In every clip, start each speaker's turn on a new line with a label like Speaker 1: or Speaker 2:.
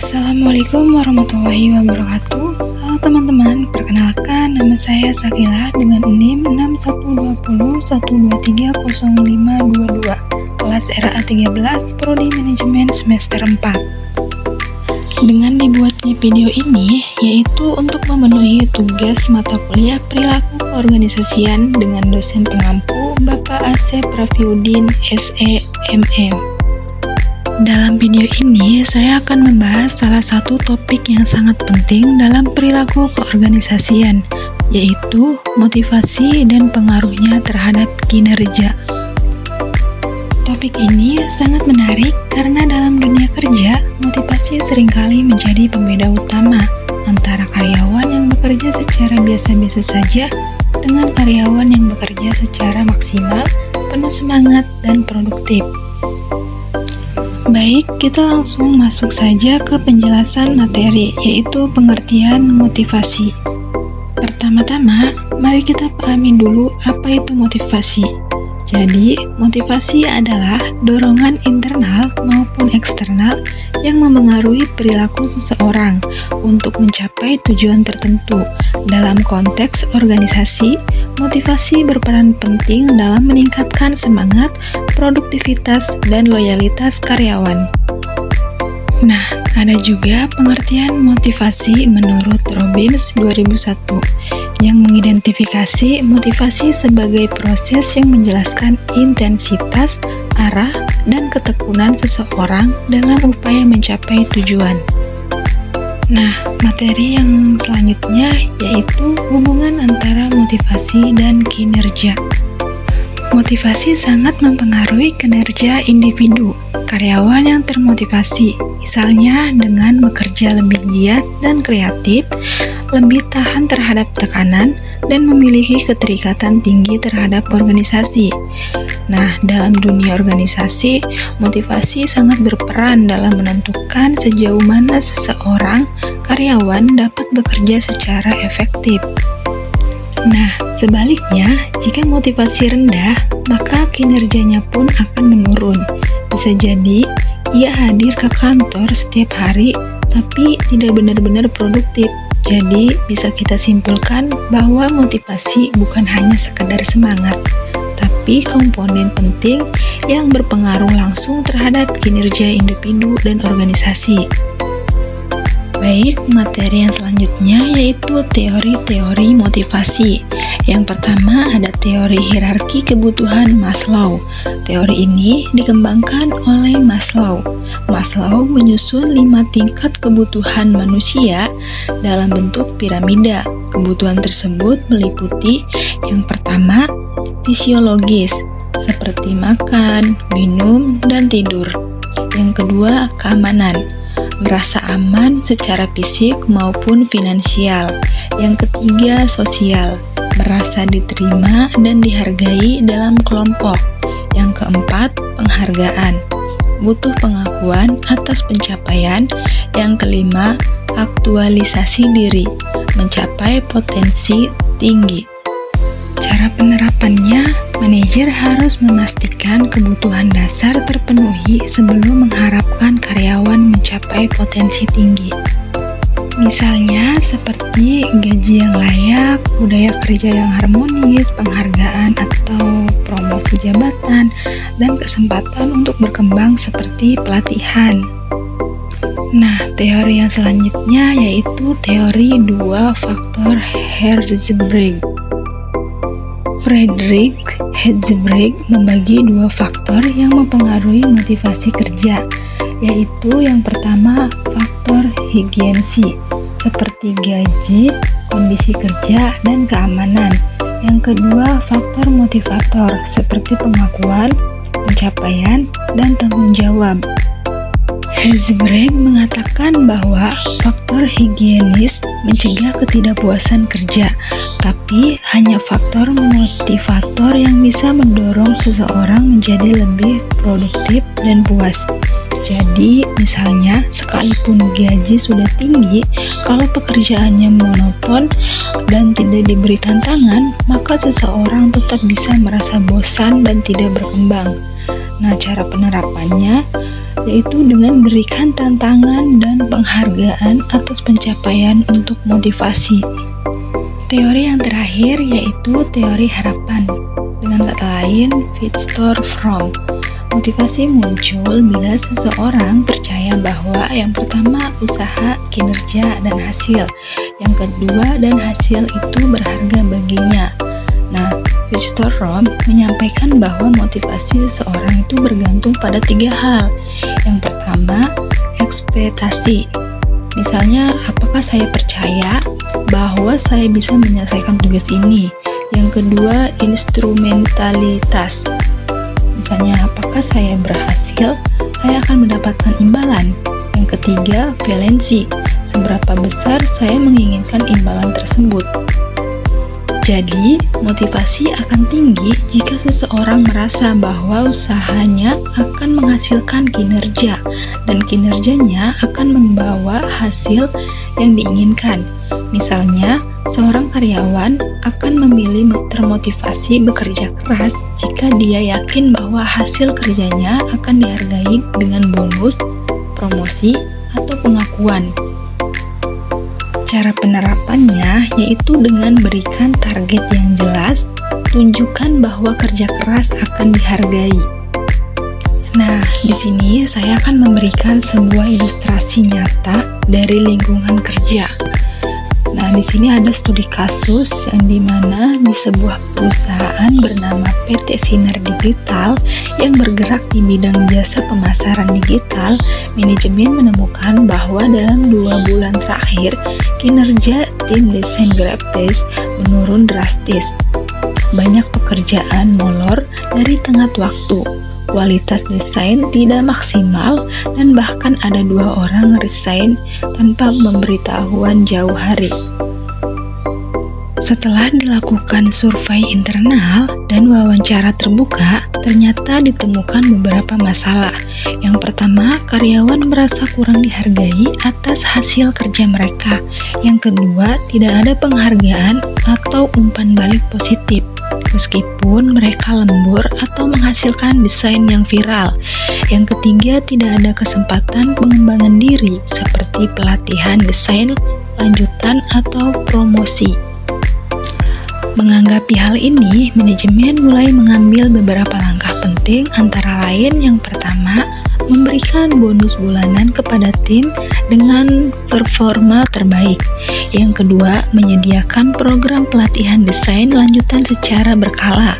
Speaker 1: Assalamualaikum warahmatullahi wabarakatuh. Halo teman-teman, perkenalkan nama saya Sakila dengan NIM 612012300522, kelas RA 13, Prodi Manajemen semester 4. Dengan dibuatnya video ini yaitu untuk memenuhi tugas mata kuliah perilaku keorganisasian dengan dosen pengampu Bapak Asep Rafiuddin SEMM. Dalam video ini, saya akan membahas salah satu topik yang sangat penting dalam perilaku keorganisasian, yaitu motivasi dan pengaruhnya terhadap kinerja. Topik ini sangat menarik karena dalam dunia kerja, motivasi seringkali menjadi pembeda utama antara karyawan yang bekerja secara biasa-biasa saja dengan karyawan yang bekerja secara maksimal, penuh semangat, dan produktif. Baik, kita langsung masuk saja ke penjelasan materi, yaitu pengertian motivasi. Pertama-tama, mari kita pahami dulu apa itu motivasi. Jadi, motivasi adalah dorongan internal maupun eksternal yang memengaruhi perilaku seseorang untuk mencapai tujuan tertentu. Dalam konteks organisasi, motivasi berperan penting dalam meningkatkan semangat, produktivitas, dan loyalitas karyawan. Nah, ada juga pengertian motivasi menurut Robbins 2001 yang mengidentifikasi motivasi sebagai proses yang menjelaskan intensitas, arah, dan ketekunan seseorang dalam upaya mencapai tujuan. Nah, materi yang selanjutnya yaitu hubungan antara motivasi dan kinerja. Motivasi sangat mempengaruhi kinerja individu. Karyawan yang termotivasi, misalnya dengan bekerja lebih giat dan kreatif, lebih tahan terhadap tekanan, dan memiliki keterikatan tinggi terhadap organisasi. Nah, dalam dunia organisasi, motivasi sangat berperan dalam menentukan sejauh mana seseorang karyawan dapat bekerja secara efektif. Nah, sebaliknya, jika motivasi rendah, maka kinerjanya pun akan menurun. Bisa jadi, ia hadir ke kantor setiap hari, tapi tidak benar-benar produktif. Jadi, bisa kita simpulkan bahwa motivasi bukan hanya sekedar semangat, tapi komponen penting yang berpengaruh langsung terhadap kinerja individu dan organisasi. Baik, materi yang selanjutnya yaitu teori-teori motivasi. Yang pertama ada teori hierarki kebutuhan Maslow. Teori ini dikembangkan oleh Maslow. Maslow menyusun 5 tingkat kebutuhan manusia dalam bentuk piramida. Kebutuhan tersebut meliputi yang pertama, fisiologis, seperti makan, minum, dan tidur. Yang kedua, keamanan, merasa aman secara fisik maupun finansial. Yang ketiga, sosial, merasa diterima dan dihargai dalam kelompok. Yang keempat, penghargaan, butuh pengakuan atas pencapaian. Yang kelima, aktualisasi diri, mencapai potensi tinggi. Cara penerapannya, manajer harus memastikan kebutuhan dasar terpenuhi sebelum mengharapkan karyawan mencapai potensi tinggi. Misalnya seperti gaji yang layak, budaya kerja yang harmonis, penghargaan atau promosi jabatan, dan kesempatan untuk berkembang seperti pelatihan. Nah, teori yang selanjutnya yaitu teori 2 faktor Herzberg. Friedrich Herzberg membagi 2 faktor yang mempengaruhi motivasi kerja, yaitu yang pertama faktor higiensi, seperti gaji, kondisi kerja, dan keamanan. Yang kedua faktor motivator, seperti pengakuan, pencapaian, dan tanggung jawab. Herzberg mengatakan bahwa faktor higienis mencegah ketidakpuasan kerja, tapi hanya faktor motivator yang bisa mendorong seseorang menjadi lebih produktif dan puas. Jadi, misalnya, sekalipun gaji sudah tinggi, kalau pekerjaannya monoton dan tidak diberi tantangan, maka seseorang tetap bisa merasa bosan dan tidak berkembang. Nah, cara penerapannya yaitu dengan berikan tantangan dan penghargaan atas pencapaian untuk motivasi. Teori yang terakhir yaitu teori harapan. Dengan kata lain, Viktor Fromm. Motivasi muncul bila seseorang percaya bahwa yang pertama usaha, kinerja, dan hasil. Yang kedua, dan hasil itu berharga baginya. Nah, Viktor Fromm menyampaikan bahwa motivasi seseorang itu bergantung pada 3 hal. Yang pertama, ekspektasi. Misalnya, apakah saya percaya bahwa saya bisa menyelesaikan tugas ini? Yang kedua, instrumentalitas. Misalnya, apakah saya berhasil, saya akan mendapatkan imbalan. Yang ketiga, valensi. Seberapa besar saya menginginkan imbalan tersebut. Jadi, motivasi akan tinggi jika seseorang merasa bahwa usahanya akan menghasilkan kinerja dan kinerjanya akan membawa hasil yang diinginkan. Misalnya, seorang karyawan akan memilih termotivasi bekerja keras jika dia yakin bahwa hasil kerjanya akan dihargai dengan bonus, promosi, atau pengakuan. Cara penerapannya yaitu dengan berikan target yang jelas, tunjukkan bahwa kerja keras akan dihargai. Nah, di sini saya akan memberikan sebuah ilustrasi nyata dari lingkungan kerja. Nah, di sini ada studi kasus yang dimana di sebuah perusahaan bernama PT Sinar Digital yang bergerak di bidang jasa pemasaran digital, manajemen menemukan bahwa dalam 2 bulan terakhir, kinerja tim desain grafis menurun drastis. Banyak pekerjaan molor dari tengah waktu, kualitas desain tidak maksimal, dan bahkan ada 2 orang resign tanpa pemberitahuan jauh hari. Setelah dilakukan survei internal dan wawancara terbuka, ternyata ditemukan beberapa masalah. Yang pertama, karyawan merasa kurang dihargai atas hasil kerja mereka. Yang kedua, tidak ada penghargaan atau umpan balik positif, meskipun mereka lembur atau menghasilkan desain yang viral. Yang ketiga, tidak ada kesempatan pengembangan diri seperti pelatihan desain lanjutan atau promosi. Menanggapi hal ini, manajemen mulai mengambil beberapa langkah penting, antara lain yang pertama, memberikan bonus bulanan kepada tim dengan performa terbaik. Yang kedua, menyediakan program pelatihan desain lanjutan secara berkala.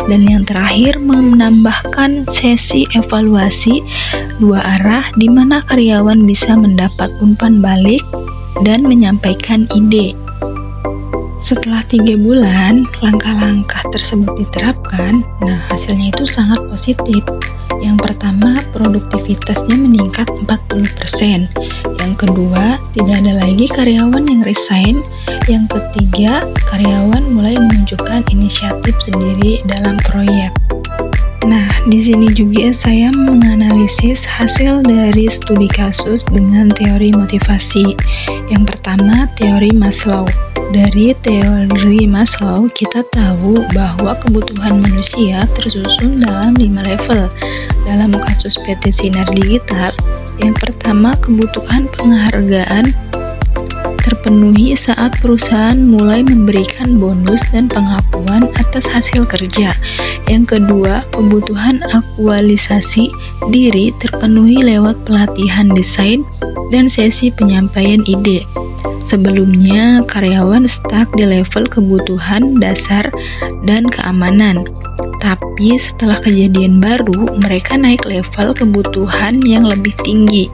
Speaker 1: Dan yang terakhir, menambahkan sesi evaluasi 2 arah di mana karyawan bisa mendapat umpan balik dan menyampaikan ide. Setelah 3 bulan, langkah-langkah tersebut diterapkan, nah hasilnya itu sangat positif. Yang pertama, produktivitasnya meningkat 40%. Yang kedua, tidak ada lagi karyawan yang resign. Yang ketiga, karyawan mulai menunjukkan inisiatif sendiri dalam proyek. Nah, di sini juga saya menganalisis hasil dari studi kasus dengan teori motivasi. Yang pertama, teori Maslow. Dari teori Maslow, kita tahu bahwa kebutuhan manusia tersusun dalam 5 level. Dalam kasus PT Sinar Digital, yang pertama, kebutuhan penghargaan terpenuhi saat perusahaan mulai memberikan bonus dan pengakuan atas hasil kerja. Yang kedua, kebutuhan aktualisasi diri terpenuhi lewat pelatihan desain dan sesi penyampaian ide. Sebelumnya, karyawan stuck di level kebutuhan dasar dan keamanan. Tapi setelah kejadian baru, mereka naik level kebutuhan yang lebih tinggi.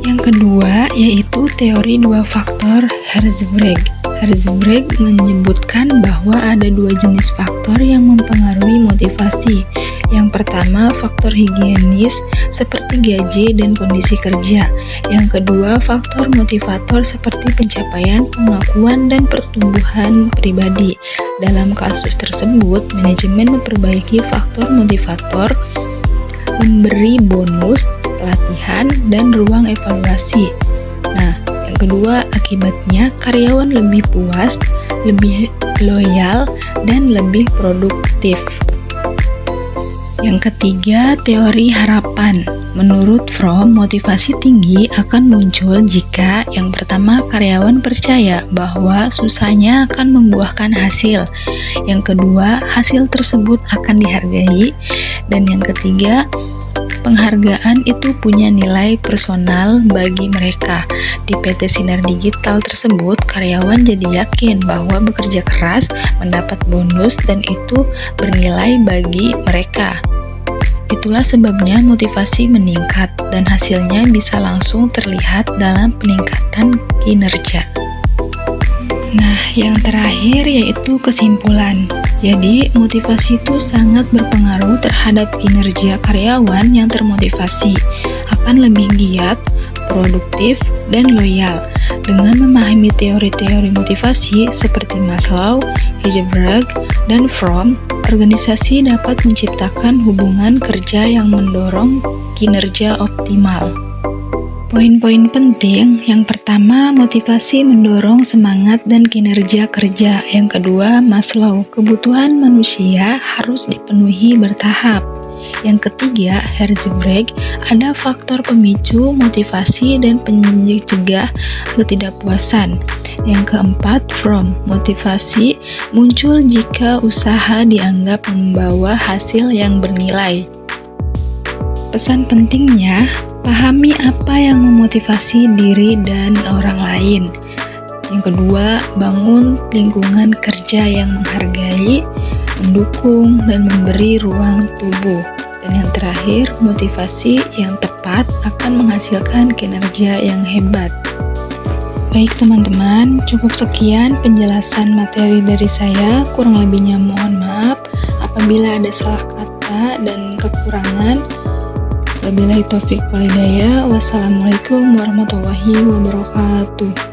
Speaker 1: Yang kedua, yaitu teori 2 faktor Herzberg. Herzberg menyebutkan bahwa ada 2 jenis faktor yang mempengaruhi motivasi. Yang pertama, faktor higienis seperti gaji dan kondisi kerja. Yang kedua, faktor motivator seperti pencapaian, pengakuan, dan pertumbuhan pribadi. Dalam kasus tersebut, manajemen memperbaiki faktor motivator, memberi bonus, pelatihan, dan ruang evaluasi. Nah, yang kedua, akibatnya karyawan lebih puas, lebih loyal, dan lebih produktif. Yang ketiga, teori harapan. Menurut Fromm, motivasi tinggi akan muncul jika yang pertama karyawan percaya bahwa susahnya akan membuahkan hasil. Yang kedua, hasil tersebut akan dihargai. Dan yang ketiga, penghargaan itu punya nilai personal bagi mereka. Di PT Sinar Digital tersebut, karyawan jadi yakin bahwa bekerja keras mendapat bonus dan itu bernilai bagi mereka. Itulah sebabnya motivasi meningkat dan hasilnya bisa langsung terlihat dalam peningkatan kinerja. Nah, yang terakhir yaitu kesimpulan. Jadi, motivasi itu sangat berpengaruh terhadap kinerja karyawan yang termotivasi, akan lebih giat, produktif, dan loyal. Dengan memahami teori-teori motivasi seperti Maslow, Heisenberg, dan Fromm, organisasi dapat menciptakan hubungan kerja yang mendorong kinerja optimal. Poin-poin penting, yang pertama, motivasi mendorong semangat dan kinerja kerja. Yang kedua, Maslow, kebutuhan manusia harus dipenuhi bertahap. Yang ketiga, Heisenberg, ada faktor pemicu, motivasi, dan pencegah ketidakpuasan. Yang keempat, Fromm, motivasi muncul jika usaha dianggap membawa hasil yang bernilai. Pesan pentingnya, pahami apa yang memotivasi diri dan orang lain. Yang kedua, bangun lingkungan kerja yang menghargai, mendukung, dan memberi ruang tumbuh. Dan yang terakhir, motivasi yang tepat akan menghasilkan kinerja yang hebat. Baik teman-teman, cukup sekian penjelasan materi dari saya. Kurang lebihnya mohon maaf apabila ada salah kata dan kekurangan. Wabillahi taufiq wal hidayah. Wassalamualaikum warahmatullahi wabarakatuh.